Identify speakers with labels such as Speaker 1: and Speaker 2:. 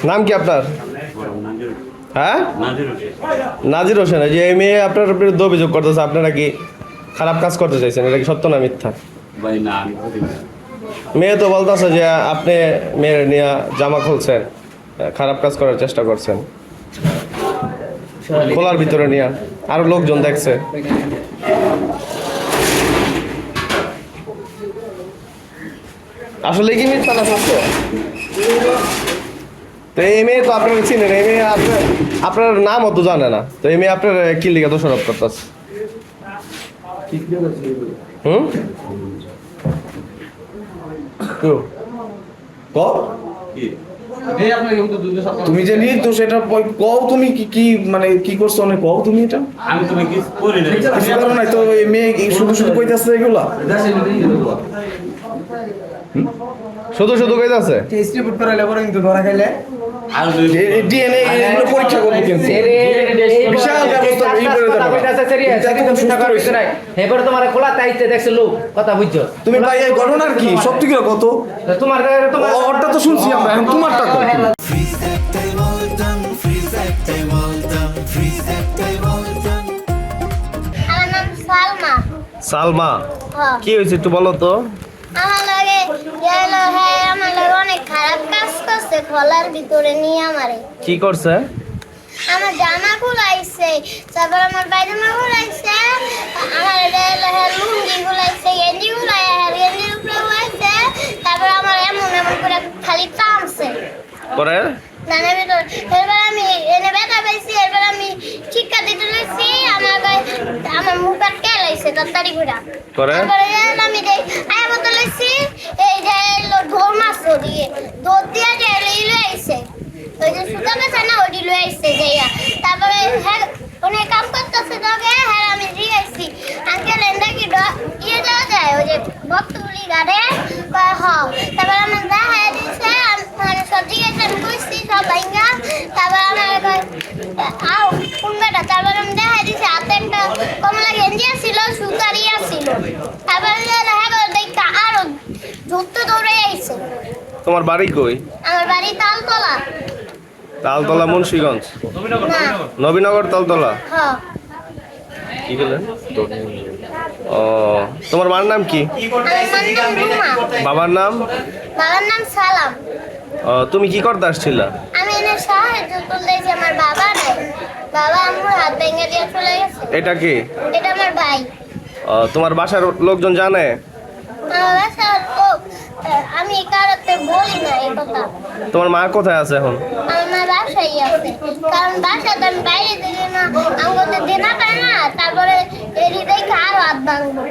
Speaker 1: নাম কি আপনার? হ্যাঁ, নাজির হোসেন। যে এই মেয়ে আপনার বিরুদ্ধে অভিযোগ করতেছে আপনি নাকি খারাপ কাজ করতে চাইছেন, এটা কি সত্য না মিথ্যা? মেয়ে তো বলতেছে যে আপনি মেয়ের নিয়ে জামা খুলছেন, খারাপ কাজ করার চেষ্টা করছেন, খোলার ভিতরে নিয়ে আরো লোকজন দেখছে। আসলে কি মিথ্যা না সত্য? তো এই মেয়ে তো আপনারা চিনেন, এই মেয়ে আপনার নামও তো জানে না, তো এই মেয়ে আপনার কি লিখে দোষারোপ করতেছে? হুম,
Speaker 2: তুমি যে নির্দোষ সেটা কও, তুমি কি কি মানে কি করছো অনেক কও তুমি এটা?
Speaker 3: আমি তুমি কিছু করি না।
Speaker 2: কিছু করো নাই তো এই মেয়ে শুধু শুধু কইতাছে এগুলা?
Speaker 1: শুধু শুধু কইতাছে?
Speaker 4: টেস্ট রিপোর্ট করাইলে পরে কিন্তু ধরা খাইলে
Speaker 3: আর
Speaker 2: ডিএনএ এগুলো পরীক্ষা করবো কিন্তু বিশাল ব্যবস্থা এই করে দেবে।
Speaker 4: এবারে তোমার খোলা তাইতে দেখছে লোক কথা বুঝছো
Speaker 2: তুমি ভাই এই ঘটনার কি সত্যি কি কত?
Speaker 4: তোমার
Speaker 2: ওরটা তো শুনছি আমরা, এখন তোমারটা কত?
Speaker 5: আমার নাম সালমা।
Speaker 1: সালমা,
Speaker 5: হ্যাঁ।
Speaker 1: কি হয়েছে একটু বলো তো?
Speaker 5: আমার লাগে আমার লাগে অনেক খারাপ কাজ করছে, খোলার ভিতরে নিয়ে আমারে
Speaker 1: কি করছে?
Speaker 5: আমার জামা খুলাইছে, তারপর আমার পায়জামা খুলাইছে, আমার লুঙ্গি খুলাইছে, গেঞ্জি খুলাই গেঞ্জির উপরে খুলাইছে, তারপর আমার এমন এমন করে খালি টানছে
Speaker 1: করে
Speaker 5: দানের ভিতর। এবার আমি এনে ব্যথা পাইছি, এবার আমি শিক্ষা দিতে লাগছি, আমার মুখ আটকে লাইছে তাড়াতাড়ি করে। তারপরে আমি আয়া মতো লাগছি, এই যে ঢোল মাছ দিয়ে দৌড় দিয়ে যে লই আইছে, ওই যে সুতা বেছে না ওই লই আইছে যাইয়া। তারপরে হ্যাঁ উনি কাম করতেছে তোকে, হ্যাঁ আমি দিয়ে আইছি আঙ্কেল এন্ডা কি ইয়ে যাওয়া যায় ওই যে বক্তগুলি গাড়ে হ। তারপর আমার দেখা দিচ্ছে, মানে সব জিজ্ঞাসা আমি কইছি সব ভাইঙ্গা। তারপর আমার আও কোন বেটা, তারপর আমি দেখা দিচ্ছে হাতে একটা কমলা গেঞ্জি ছিল, সুতারি ছিল। তারপর দেখা গেল দেখা আরো যুদ্ধ দৌড়ে আইছে।
Speaker 1: তোমার বাড়ি কই?
Speaker 5: আমার বাড়ি তালতলা।
Speaker 1: তালতলা মুন্সিগঞ্জ?
Speaker 5: না,
Speaker 1: নবীনগর তালতলা।
Speaker 5: হ্যাঁ।
Speaker 1: কি বললেন? ও, তোমার মার নাম কি?
Speaker 5: আমার নাম রুমা।
Speaker 1: বাবার নাম?
Speaker 5: বাবার নাম সালাম।
Speaker 1: ও, তুমি কি করতে আসছিলা?
Speaker 5: আমি এনে সাহায্য করলেছি, আমার বাবা নাই, বাবা আমার হাত ভেঙে দিয়ে চলে গেছে।
Speaker 1: এটা কি?
Speaker 5: এটা আমার ভাই।
Speaker 1: ও, তোমার বাসার লোকজন জানে?
Speaker 5: আমার বাসার লোক, আমি কারোতে বলি না এই কথা।
Speaker 1: তোমার মা কোথায় আছে এখন?
Speaker 5: আমার মা বাসায় আছে, কারণ বাসাতে আমি বাইরে দিলে না, আমাদের দেনা পায় না, তারপরে এর দেখে আরো হাত ভাঙবো।